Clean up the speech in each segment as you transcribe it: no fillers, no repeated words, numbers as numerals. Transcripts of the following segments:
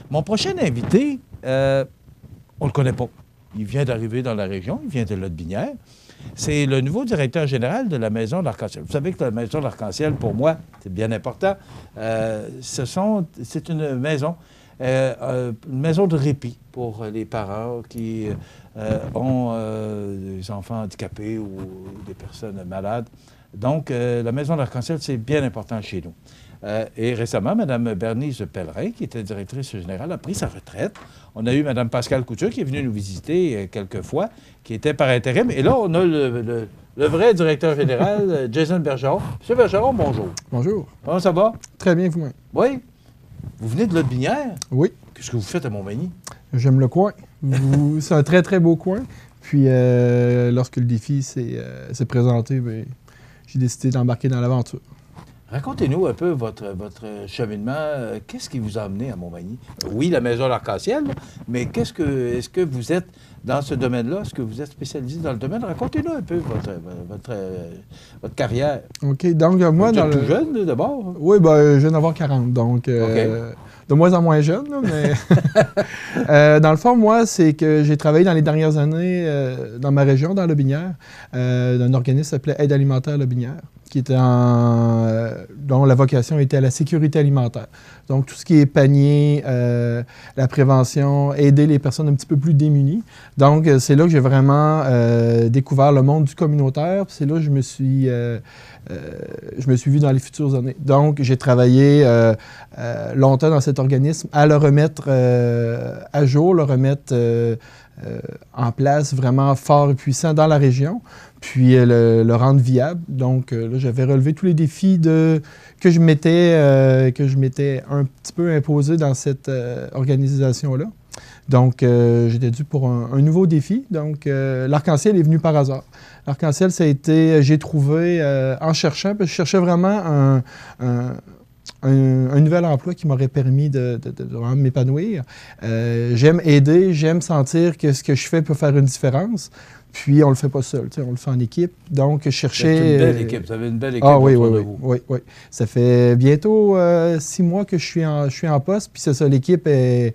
Mon prochain invité, on ne le connaît pas. Il vient d'arriver dans la région, il vient de Lotbinière. C'est le nouveau directeur général de la Maison de l'Arc-en-Ciel. Vous savez que la Maison de l'Arc-en-Ciel, pour moi, c'est bien important. C'est une maison de répit pour les parents qui ont des enfants handicapés ou des personnes malades. Donc, la Maison de l'Arc-en-Ciel, c'est bien important chez nous. Et récemment, Mme Bernice Pellerin, qui était directrice générale, a pris sa retraite. On a eu Mme Pascale Couture, qui est venue nous visiter quelques fois, qui était par intérim. Et là, on a le vrai directeur général, Jason Bergeron. M. Bergeron, bonjour. Bonjour. Comment ça va? Très bien, vous-même. Oui. Vous venez de Lotbinière? Oui. Qu'est-ce que vous faites à Montmagny? J'aime le coin. C'est un très, très beau coin. Puis, lorsque le défi s'est présenté, bien, j'ai décidé d'embarquer dans l'aventure. Racontez-nous un peu votre cheminement. Qu'est-ce qui vous a amené à Montmagny? Oui, la Maison de l'Arc-en-Ciel, mais est-ce que vous êtes dans ce domaine-là? Est-ce que vous êtes spécialisé dans le domaine? Racontez-nous un peu votre carrière. OK. Donc, moi, vous êtes tout jeune, d'abord? Oui, bien, je viens d'avoir 40, donc de moins en moins jeune, là, mais... dans le fond, moi, c'est que j'ai travaillé dans les dernières années dans ma région, dans Lotbinière, d'un organisme qui s'appelait Aide alimentaire Lotbinière, qui était dont la vocation était à la sécurité alimentaire. Donc, tout ce qui est panier, la prévention, aider les personnes un petit peu plus démunies. Donc, c'est là que j'ai vraiment découvert le monde du communautaire. C'est là que je me suis vu dans les futures années. Donc, j'ai travaillé longtemps dans cet organisme à le remettre à jour, le remettre en place vraiment fort et puissant dans la région, puis le rendre viable. Donc, là, j'avais relevé tous les défis que je m'étais un petit peu imposé dans cette organisation-là. Donc, j'étais dû pour un nouveau défi. Donc, l'Arc-en-Ciel est venu par hasard. L'Arc-en-Ciel, ça a été, j'ai trouvé, en cherchant, parce que je cherchais vraiment un nouvel emploi qui m'aurait permis de vraiment m'épanouir. J'aime aider, j'aime sentir que ce que je fais peut faire une différence. Puis, on ne le fait pas seul, on le fait en équipe. Donc, je cherchais... C'est une belle équipe. Vous avez une belle équipe. Ah oui, oui. Ça fait bientôt 6 mois que je suis en poste. Puis, c'est ça, l'équipe, c'est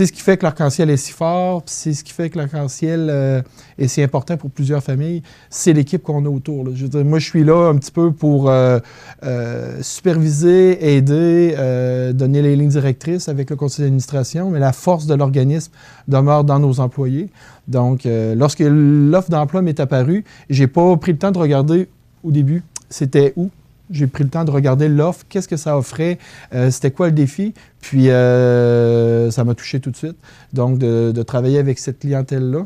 ce qui fait que l'Arc-en-Ciel est si fort. Puis, c'est ce qui fait que l'Arc-en-Ciel est si important pour plusieurs familles. C'est l'équipe qu'on a autour, là. Je veux dire, moi, je suis là un petit peu pour superviser, aider, donner les lignes directrices avec le conseil d'administration. Mais la force de l'organisme demeure dans nos employés. Donc, lorsque l'offre d'emploi m'est apparue, je n'ai pas pris le temps de regarder au début c'était où. J'ai pris le temps de regarder l'offre, qu'est-ce que ça offrait, c'était quoi le défi. Puis, ça m'a touché tout de suite. Donc, de travailler avec cette clientèle-là.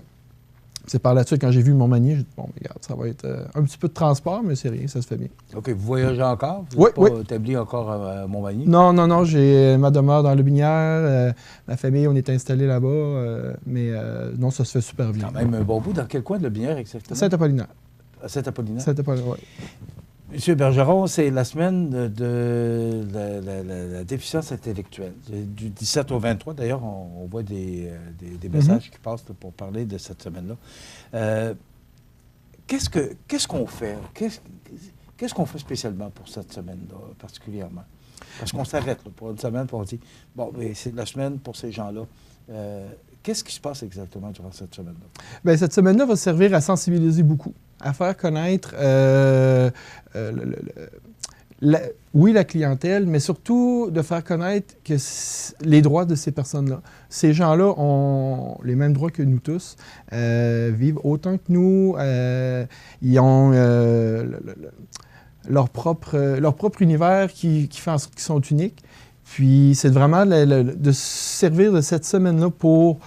C'est par là-dessus, quand j'ai vu Montmagny, j'ai dit, bon, regarde, ça va être un petit peu de transport, mais c'est rien, ça se fait bien. OK. Vous voyagez encore? Vous n'êtes pas établi encore à Montmagny? Non. J'ai ma demeure dans Lotbinière. Ma famille, on est installé là-bas. Mais non, ça se fait super bien. Quand même un bon bout. Dans quel coin de Lotbinière exactement? Saint-Apollinaire. À Saint-Apollinaire? Saint-Apollinaire, oui. Monsieur Bergeron, c'est la semaine de la déficience intellectuelle. Du 17 au 23, d'ailleurs, on voit des messages qui passent pour parler de cette semaine-là. Qu'est-ce qu'on fait? Qu'est-ce qu'on fait spécialement pour cette semaine-là, particulièrement? Parce qu'on s'arrête pour une semaine, puis on dit, bon, mais c'est la semaine pour ces gens-là. Qu'est-ce qui se passe exactement durant cette semaine-là? Bien, cette semaine-là va servir à sensibiliser beaucoup, à faire connaître, la clientèle, mais surtout de faire connaître que les droits de ces personnes-là. Ces gens-là ont les mêmes droits que nous tous, vivent autant que nous, ils ont leur propre univers qui sont uniques. Puis, c'est vraiment de se servir de cette semaine-là pour,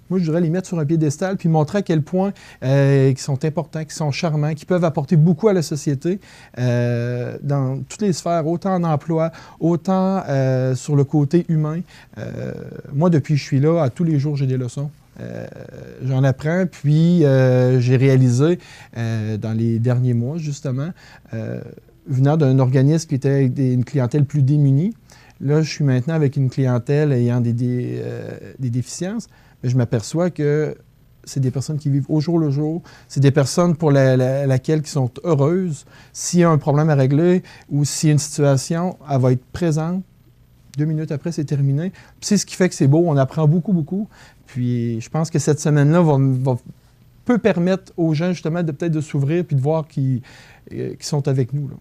moi, je dirais les mettre sur un piédestal puis montrer à quel point ils sont importants, qu'ils sont charmants, qu'ils peuvent apporter beaucoup à la société dans toutes les sphères, autant en emploi, autant sur le côté humain. Moi, depuis que je suis là, à tous les jours, j'ai des leçons. J'en apprends, puis j'ai réalisé dans les derniers mois, justement, venant d'un organisme qui était avec une clientèle plus démunie. Là, je suis maintenant avec une clientèle ayant des déficiences, mais je m'aperçois que c'est des personnes qui vivent au jour le jour. C'est des personnes pour laquelle qui sont heureuses. S'il y a un problème à régler ou s'il y a une situation, elle va être présente 2 minutes après, c'est terminé. Puis c'est ce qui fait que c'est beau, on apprend beaucoup, beaucoup. Puis je pense que cette semaine-là peut permettre aux gens, justement, de peut-être de s'ouvrir puis de voir qu'ils sont avec nous, là.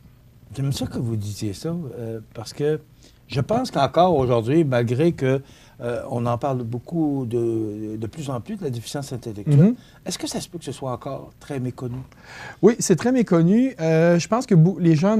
J'aime ça que vous disiez ça, parce que je pense qu'encore aujourd'hui, malgré que on en parle beaucoup de plus en plus de la déficience intellectuelle, est-ce que ça se peut que ce soit encore très méconnu? Oui, c'est très méconnu. Je pense que les gens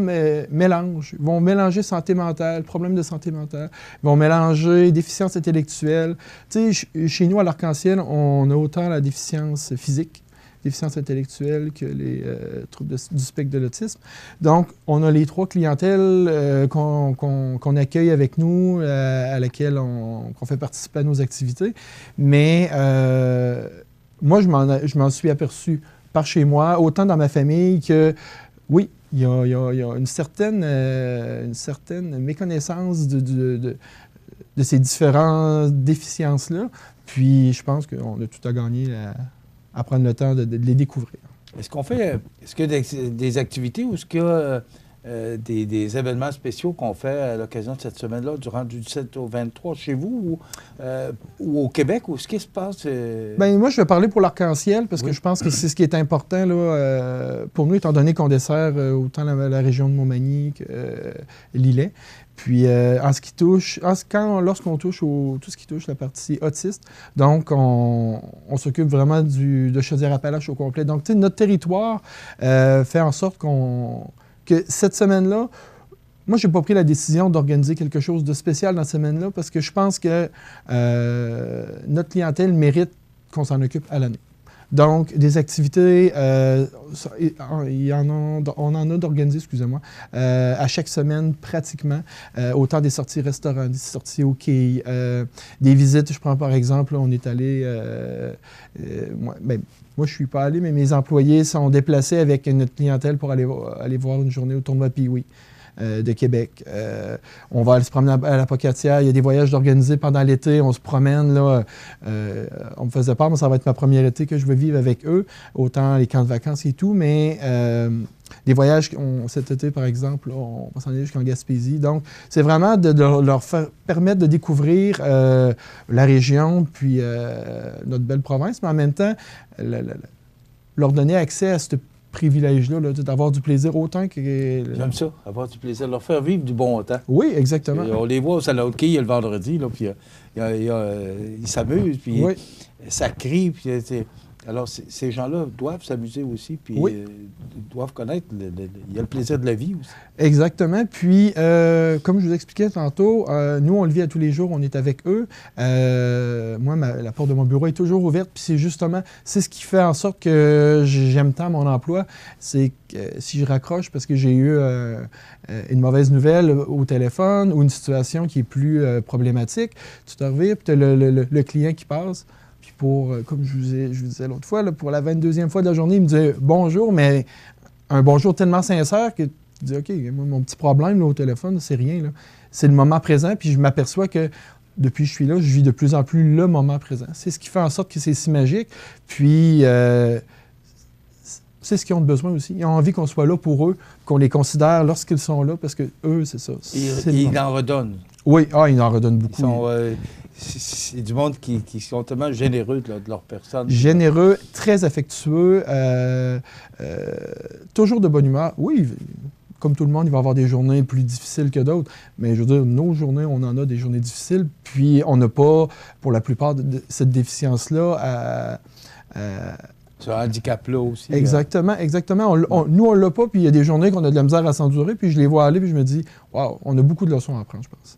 vont mélanger santé mentale, problèmes de santé mentale, vont mélanger déficience intellectuelle. Tu sais, chez nous, à l'Arc-en-Ciel, on a autant la déficience physique, déficience intellectuelle que les troubles du spectre de l'autisme. Donc, on a les 3 clientèles qu'on accueille avec nous, à laquelle qu'on fait participer à nos activités. Mais moi, je m'en suis aperçu par chez moi, autant dans ma famille que, oui, il y a une certaine méconnaissance de ces différentes déficiences-là. Puis, je pense qu'on a tout à gagner à prendre le temps de les découvrir. Est-ce qu'il y a des activités ou est-ce qu'il y a des événements spéciaux qu'on fait à l'occasion de cette semaine-là, durant du 17 au 23, chez vous ou au Québec, ou ce qui se passe? Bien, moi, je vais parler pour l'Arc-en-Ciel, parce que je pense que c'est ce qui est important là, pour nous, étant donné qu'on dessert autant la région de Montmagny que l'Îlet. Puis, lorsqu'on touche tout ce qui touche la partie autiste, donc on s'occupe vraiment de Chaudière-Appalaches au complet. Donc, tu sais, notre territoire fait en sorte que cette semaine-là, moi, je n'ai pas pris la décision d'organiser quelque chose de spécial dans cette semaine-là parce que je pense que notre clientèle mérite qu'on s'en occupe à l'année. Donc, des activités, on en a d'organiser, excusez-moi, à chaque semaine pratiquement, autant des sorties restaurants, des sorties au quai, des visites. Je prends par exemple, on est allé, moi, je ne suis pas allé, mais mes employés sont déplacés avec notre clientèle pour aller voir une journée au tournoi Pee-Wee de Québec. On va aller se promener à la Pocatière. Il y a des voyages organisés pendant l'été. On se promène, là. On me faisait peur, mais ça va être ma première été que je vais vivre avec eux, autant les camps de vacances et tout, mais des voyages, cet été, par exemple, là, on va s'en aller jusqu'en Gaspésie. Donc, c'est vraiment de leur permettre de découvrir la région, puis notre belle province, mais en même temps, leur donner accès à ce privilège-là, d'avoir du plaisir autant que... J'aime ça, avoir du plaisir, leur faire vivre du bon temps. Oui, exactement. Et on les voit au salon de quai le vendredi, là, puis ils s'amusent, puis ça crie, puis alors ces gens-là doivent s'amuser aussi, puis doivent connaître, il y a le plaisir de la vie aussi. Exactement, puis comme je vous expliquais tantôt, nous on le vit à tous les jours, on est avec eux. Moi, la porte de mon bureau est toujours ouverte, puis c'est ce qui fait en sorte que j'aime tant mon emploi, c'est que si je raccroche parce que j'ai eu une mauvaise nouvelle au téléphone ou une situation qui est plus problématique, tu te revires, puis tu as le client qui passe. Puis comme je vous disais l'autre fois, là, pour la 22e fois de la journée, il me disait bonjour, mais un bonjour tellement sincère que tu dis OK, moi, mon petit problème là, au téléphone, c'est rien. Là. C'est le moment présent, puis je m'aperçois que depuis que je suis là, je vis de plus en plus le moment présent. C'est ce qui fait en sorte que c'est si magique. Puis c'est ce qu'ils ont besoin aussi. Ils ont envie qu'on soit là pour eux, qu'on les considère lorsqu'ils sont là, parce que eux, c'est ça. Ils en redonnent. Oui, ils en redonnent beaucoup. C'est du monde qui sont tellement généreux de leur personne. Généreux, très affectueux, toujours de bonne humeur. Oui, comme tout le monde, il va y avoir des journées plus difficiles que d'autres, mais je veux dire, nos journées, on en a des journées difficiles, puis on n'a pas, pour la plupart, cette déficience-là ce handicap-là aussi. Exactement, exactement. Nous, on ne l'a pas, puis il y a des journées qu'on a de la misère à s'endurer, puis je les vois aller, puis je me dis, waouh, on a beaucoup de leçons à apprendre, je pense.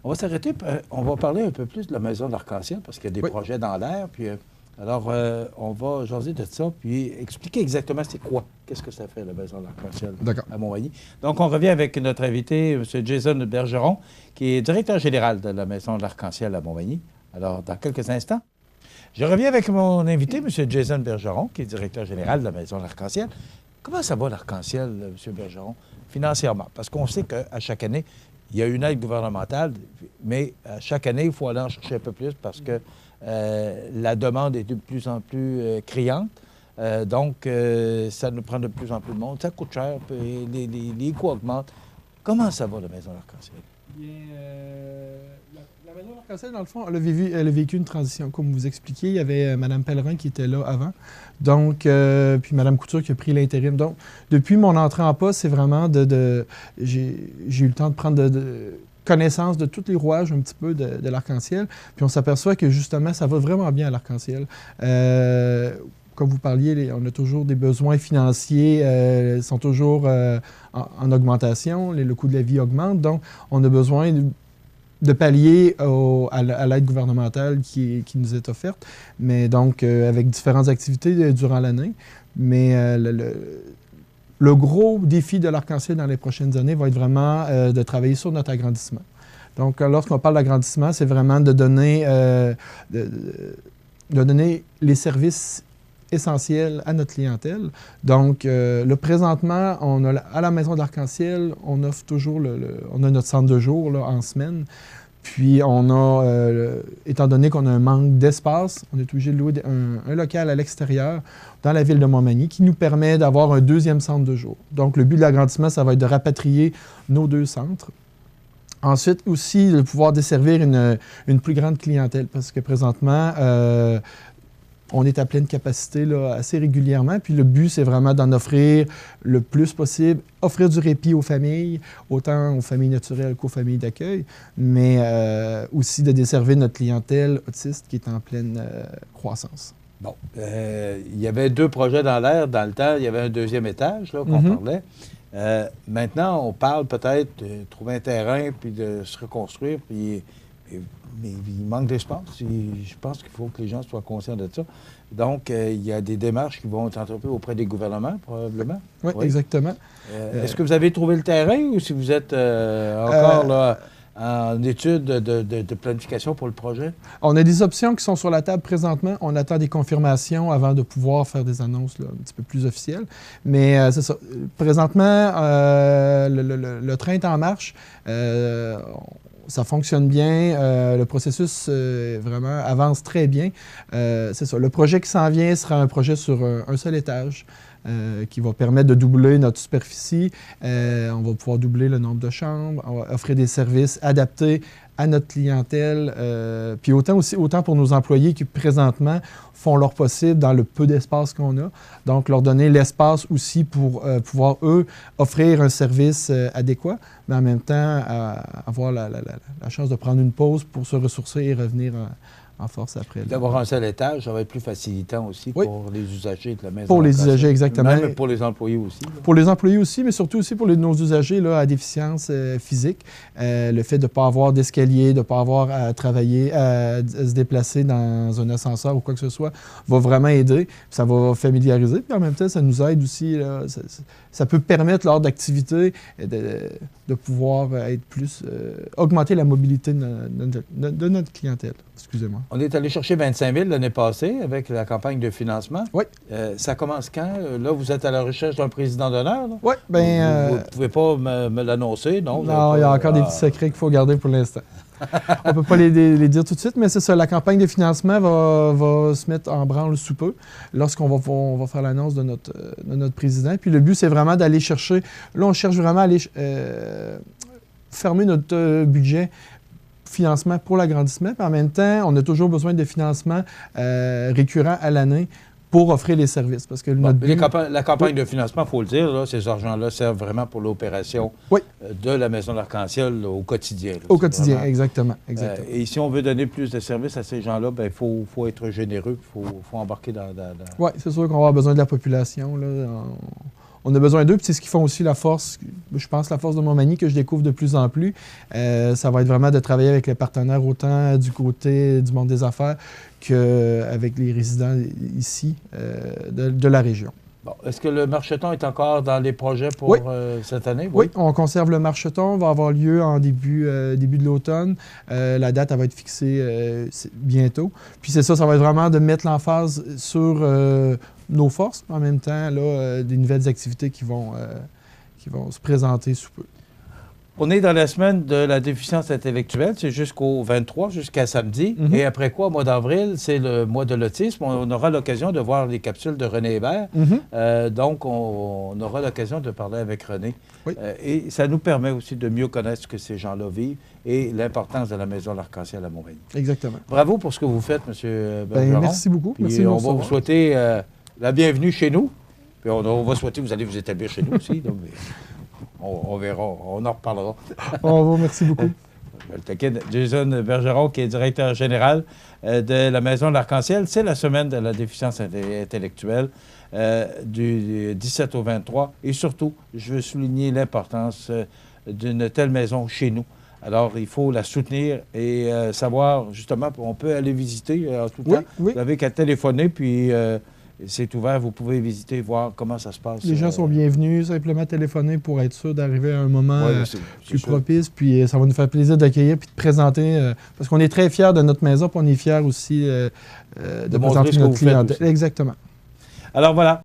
On va s'arrêter, on va parler un peu plus de la Maison de l'Arc-en-Ciel, parce qu'il y a des projets dans l'air, puis alors on va jaser de ça, puis expliquer exactement c'est quoi, qu'est-ce que ça fait, la Maison de l'Arc-en-Ciel à Montmagny. Donc, on revient avec notre invité, M. Jason Bergeron, qui est directeur général de la Maison de l'Arc-en-Ciel à Montmagny. Alors, dans quelques instants, je reviens avec mon invité, M. Jason Bergeron, qui est directeur général de la Maison de l'Arc-en-Ciel. Comment ça va, l'Arc-en-Ciel, M. Bergeron, financièrement? Parce qu'on sait qu'à chaque année, il y a une aide gouvernementale, mais à chaque année, il faut aller en chercher un peu plus parce que la demande est de plus en plus criante. Donc, ça nous prend de plus en plus de monde. Ça coûte cher, puis les coûts augmentent. Comment ça va, la Maison de l'Arc-en-Ciel? Bien, la maison d'Arc-en-Ciel, dans le fond, elle a vécu une transition. Comme vous expliquiez, il y avait Mme Pellerin qui était là avant. Donc, puis Mme Couture qui a pris l'intérim. Donc, depuis mon entrée en poste, c'est vraiment j'ai eu le temps de prendre connaissance de tous les rouages un petit peu de l'Arc-en-Ciel. Puis on s'aperçoit que justement, ça va vraiment bien à l'Arc-en-Ciel. Comme vous parliez, on a toujours des besoins financiers, ils sont toujours en augmentation, le coût de la vie augmente, donc on a besoin de pallier à l'aide gouvernementale qui nous est offerte, mais donc avec différentes activités durant l'année. Mais le gros défi de l'Arc-en-Ciel dans les prochaines années va être vraiment de travailler sur notre agrandissement. Donc, lorsqu'on parle d'agrandissement, c'est vraiment de donner les services essentiels à notre clientèle. Donc, présentement, à la Maison d'Arc-en-Ciel, on offre toujours on a notre centre de jour là, en semaine. Puis, étant donné qu'on a un manque d'espace, on est obligé de louer un local à l'extérieur dans la ville de Montmagny qui nous permet d'avoir un deuxième centre de jour. Donc, le but de l'agrandissement, ça va être de rapatrier nos deux centres. Ensuite, aussi, de pouvoir desservir une plus grande clientèle parce que présentement, on est à pleine capacité là, assez régulièrement. Puis le but, c'est vraiment d'en offrir le plus possible, offrir du répit aux familles, autant aux familles naturelles qu'aux familles d'accueil, mais aussi de desservir notre clientèle autiste qui est en pleine croissance. Bon, il y avait 2 projets dans l'air. Dans le temps, il y avait un deuxième étage qu'on parlait. Maintenant, on parle peut-être de trouver un terrain puis de se reconstruire, mais il manque d'espace. Je pense qu'il faut que les gens soient conscients de ça. Donc, il y a des démarches qui vont être entreprises auprès des gouvernements, probablement. Oui, exactement. Est-ce que vous avez trouvé le terrain ou si vous êtes encore là, en étude de planification pour le projet? On a des options qui sont sur la table présentement. On attend des confirmations avant de pouvoir faire des annonces là, un petit peu plus officielles. Mais c'est ça. Présentement, le train est en marche. Ça fonctionne bien. Le processus vraiment avance très bien. C'est ça. Le projet qui s'en vient sera un projet sur un seul étage qui va permettre de doubler notre superficie. On va pouvoir doubler le nombre de chambres. On va offrir des services adaptés à notre clientèle. Puis autant pour nos employés qui présentement font leur possible dans le peu d'espace qu'on a. Donc, leur donner l'espace aussi pour pouvoir, eux, offrir un service adéquat, mais en même temps, avoir la chance de prendre une pause pour se ressourcer et revenir en force après. D'avoir un seul étage, ça va être plus facilitant aussi pour les usagers de la maison. Pour les usagers, exactement. Même pour les employés aussi. Là. Pour les employés aussi, mais surtout aussi pour nos usagers là, à déficience physique. Le fait de ne pas avoir d'escalier, de ne pas avoir à travailler, à se déplacer dans un ascenseur ou quoi que ce soit, va vraiment aider. Ça va familiariser. Puis en même temps, ça nous aide aussi. Là, ça peut permettre lors d'activités de pouvoir être plus... augmenter la mobilité de notre clientèle. Excusez-moi. On est allé chercher 25 000 l'année passée avec la campagne de financement. Oui. Ça commence quand? Là, vous êtes à la recherche d'un président d'honneur? Oui. Bien, vous ne pouvez pas me l'annoncer, non? Non, il y a encore des petits secrets qu'il faut garder pour l'instant. On ne peut pas les dire tout de suite, mais c'est ça. La campagne de financement va se mettre en branle sous peu lorsqu'on va faire l'annonce de notre président. Puis le but, c'est vraiment d'aller chercher... Là, on cherche vraiment à aller fermer notre budget financement pour l'agrandissement. Puis en même temps, on a toujours besoin de financement récurrent à l'année pour offrir les services. Parce que la campagne de financement, il faut le dire, là, ces argents-là servent vraiment pour l'opération de la Maison d'Arc-en-Ciel au quotidien. Là, au quotidien, vraiment, exactement. Et si on veut donner plus de services à ces gens-là, il faut être généreux, il faut embarquer dans... Oui, c'est sûr qu'on va avoir besoin de la population. Là. On a besoin d'eux, puis c'est ce qui font aussi la force, je pense, la force de Montmagny que je découvre de plus en plus. Ça va être vraiment de travailler avec les partenaires autant du côté du monde des affaires qu'avec les résidents ici de la région. Bon. Est-ce que le marcheton est encore dans les projets pour cette année? Oui, on conserve le marcheton. Va avoir lieu en début de l'automne. La date, elle va être fixée bientôt. Puis c'est ça va être vraiment de mettre l'emphase sur nos forces, en même temps, là, des nouvelles activités qui vont se présenter sous peu. On est dans la semaine de la déficience intellectuelle, c'est jusqu'au 23, jusqu'à samedi. Et après quoi, au mois d'avril, c'est le mois de l'autisme. On aura l'occasion de voir les capsules de René Hébert. Donc, on aura l'occasion de parler avec René. Oui. Et ça nous permet aussi de mieux connaître ce que ces gens-là vivent et l'importance de la Maison L'Arc-en-Ciel à Montmagny. Exactement. Bravo pour ce que vous faites, M. Bergeron. Merci beaucoup. Puis Merci on va vous souhaiter la bienvenue chez nous. Puis on va souhaiter que vous allez vous établir chez nous aussi. Donc, on verra, on en reparlera. On vous remercie beaucoup. Jason Bergeron, qui est directeur général de la Maison de l'Arc-en-Ciel. C'est la semaine de la déficience intellectuelle du 17 au 23. Et surtout, je veux souligner l'importance d'une telle maison chez nous. Alors, il faut la soutenir et savoir, justement, on peut aller visiter en tout temps. Oui. Vous n'avez qu'à téléphoner, puis... c'est ouvert, vous pouvez visiter, voir comment ça se passe. Les gens sont bienvenus, simplement téléphoner pour être sûr d'arriver à un moment plus propice. Puis ça va nous faire plaisir d'accueillir puis de présenter, parce qu'on est très fiers de notre maison, puis on est fiers aussi de présenter notre clientèle. Exactement. Alors voilà.